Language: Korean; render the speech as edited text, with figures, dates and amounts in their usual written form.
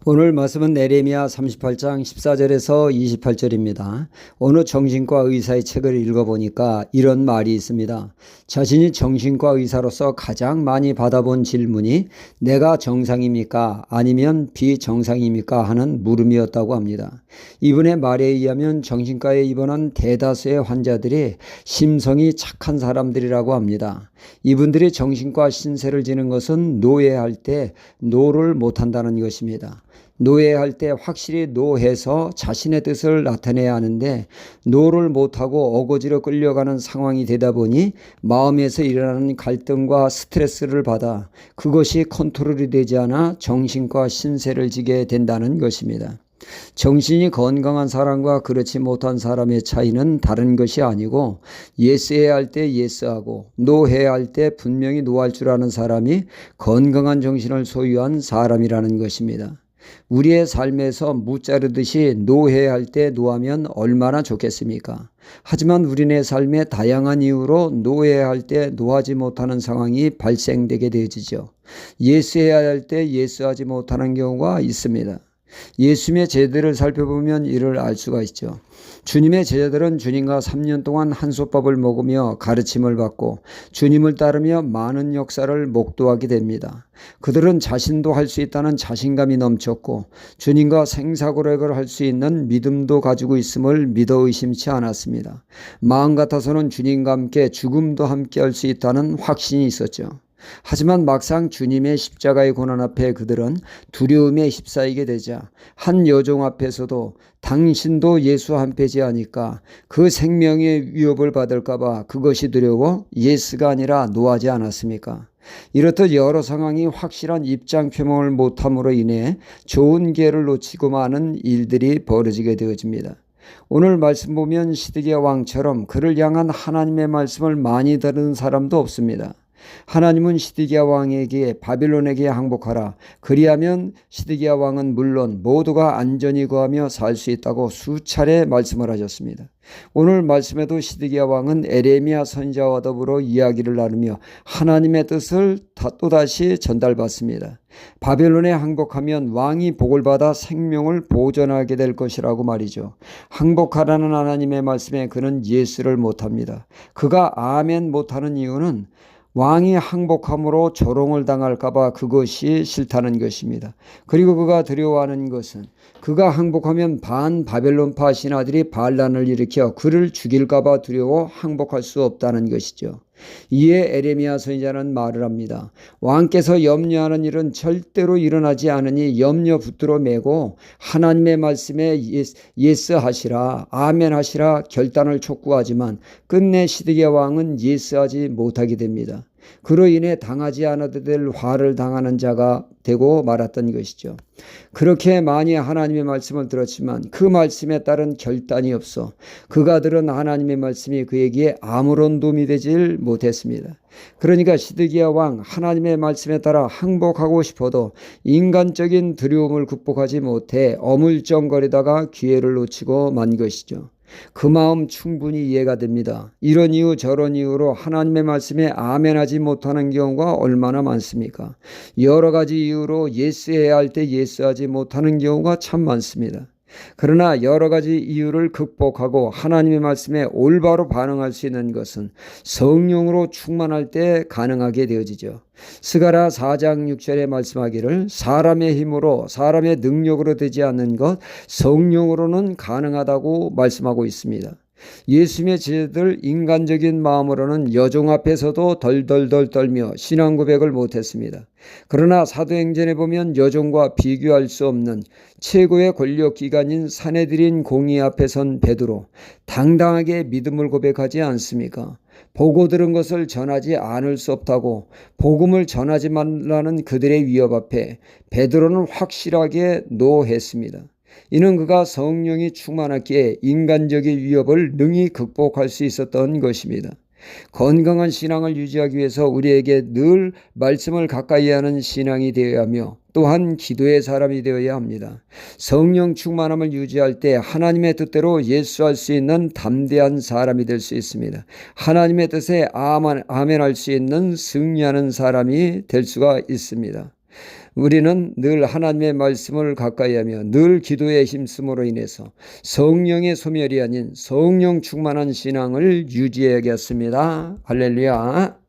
오늘 말씀은 예레미야 38장 14절에서 28절입니다. 어느 정신과 의사의 책을 읽어보니까 이런 말이 있습니다. 자신이 정신과 의사로서 가장 많이 받아본 질문이 내가 정상입니까? 아니면 비정상입니까? 하는 물음이었다고 합니다. 이분의 말에 의하면 정신과에 입원한 대다수의 환자들이 심성이 착한 사람들이라고 합니다. 이분들이 정신과 신세를 지는 것은 노예할 때 노를 못한다는 것입니다. 노예할 때 확실히 노해서 자신의 뜻을 나타내야 하는데 노를 못하고 어거지로 끌려가는 상황이 되다 보니 마음에서 일어나는 갈등과 스트레스를 받아 그것이 컨트롤이 되지 않아 정신과 신세를 지게 된다는 것입니다. 정신이 건강한 사람과 그렇지 못한 사람의 차이는 다른 것이 아니고 예스해야 할 때 예스하고 노해야 할 때 분명히 노할 줄 아는 사람이 건강한 정신을 소유한 사람이라는 것입니다. 우리의 삶에서 무자르듯이 노해야 할 때 노하면 얼마나 좋겠습니까? 하지만 우리네 삶의 다양한 이유로 노해야 할 때 노하지 못하는 상황이 발생되게 되어지죠. 예스해야 할 때 예스하지 못하는 경우가 있습니다. 예수님의 제자들을 살펴보면 이를 알 수가 있죠. 주님의 제자들은 주님과 3년 동안 한솥밥을 먹으며 가르침을 받고 주님을 따르며 많은 역사를 목도하게 됩니다. 그들은 자신도 할 수 있다는 자신감이 넘쳤고 주님과 생사고백을 할 수 있는 믿음도 가지고 있음을 믿어 의심치 않았습니다. 마음 같아서는 주님과 함께 죽음도 함께 할 수 있다는 확신이 있었죠. 하지만 막상 주님의 십자가의 고난 앞에 그들은 두려움에 휩싸이게 되자 한 여종 앞에서도 당신도 예수 한 패지 하니까 그 생명의 위협을 받을까 봐 그것이 두려워 예스가 아니라 노하지 않았습니까? 이렇듯 여러 상황이 확실한 입장 표명을 못함으로 인해 좋은 기회를 놓치고 많은 일들이 벌어지게 되어집니다. 오늘 말씀 보면 시드기야 왕처럼 그를 향한 하나님의 말씀을 많이 들은 사람도 없습니다. 하나님은 시드기야 왕에게 바빌론에게 항복하라. 그리하면 시드기야 왕은 물론 모두가 안전히 거하며 살 수 있다고 수차례 말씀을 하셨습니다. 오늘 말씀에도 시드기야 왕은 에레미야 선지자와 더불어 이야기를 나누며 하나님의 뜻을 또다시 전달받습니다. 바벨론에 항복하면 왕이 복을 받아 생명을 보존하게 될 것이라고 말이죠. 항복하라는 하나님의 말씀에 그는 예수를 못합니다. 그가 아멘 못하는 이유는 왕이 항복함으로 조롱을 당할까 봐 그것이 싫다는 것입니다. 그리고 그가 두려워하는 것은 그가 항복하면 반 바벨론파 신하들이 반란을 일으켜 그를 죽일까 봐 두려워 항복할 수 없다는 것이죠. 이에 에레미야 선지자는 말을 합니다. 왕께서 염려하는 일은 절대로 일어나지 않으니 염려 붙들어 매고 하나님의 말씀에 예스 하시라 아멘 하시라 결단을 촉구하지만 끝내 시드기야 왕은 예스하지 못하게 됩니다. 그로 인해 당하지 않아도 될 화를 당하는 자가 되고 말았던 것이죠. 그렇게 많이 하나님의 말씀을 들었지만 그 말씀에 따른 결단이 없어 그가 들은 하나님의 말씀이 그에게 아무런 도움이 되질 못했습니다. 그러니까 시드기야 왕 하나님의 말씀에 따라 항복하고 싶어도 인간적인 두려움을 극복하지 못해 어물쩡거리다가 기회를 놓치고 만 것이죠. 그 마음 충분히 이해가 됩니다. 이런 이유 저런 이유로 하나님의 말씀에 아멘하지 못하는 경우가 얼마나 많습니까? 여러 가지 이유로 예스해야 할 때 예스하지 못하는 경우가 참 많습니다. 그러나 여러 가지 이유를 극복하고 하나님의 말씀에 올바로 반응할 수 있는 것은 성령으로 충만할 때 가능하게 되어지죠. 스가랴 4장 6절에 말씀하기를 사람의 힘으로 사람의 능력으로 되지 않는 것 성령으로는 가능하다고 말씀하고 있습니다. 예수님의 제자들 인간적인 마음으로는 여종 앞에서도 덜덜덜 떨며 신앙 고백을 못했습니다. 그러나 사도행전에 보면 여종과 비교할 수 없는 최고의 권력기관인 사내들인 공의 앞에 선 베드로 당당하게 믿음을 고백하지 않습니까? 보고 들은 것을 전하지 않을 수 없다고 복음을 전하지 말라는 그들의 위협 앞에 베드로는 확실하게 노했습니다. 이는 그가 성령이 충만했기에 인간적인 위협을 능히 극복할 수 있었던 것입니다. 건강한 신앙을 유지하기 위해서 우리에게 늘 말씀을 가까이 하는 신앙이 되어야 하며 또한 기도의 사람이 되어야 합니다. 성령 충만함을 유지할 때 하나님의 뜻대로 예수할 수 있는 담대한 사람이 될 수 있습니다. 하나님의 뜻에 아멘할 수 있는 승리하는 사람이 될 수가 있습니다. 우리는 늘 하나님의 말씀을 가까이하며 늘 기도에 힘쓰므로 인해서 성령의 소멸이 아닌 성령 충만한 신앙을 유지해야겠습니다. 할렐루야.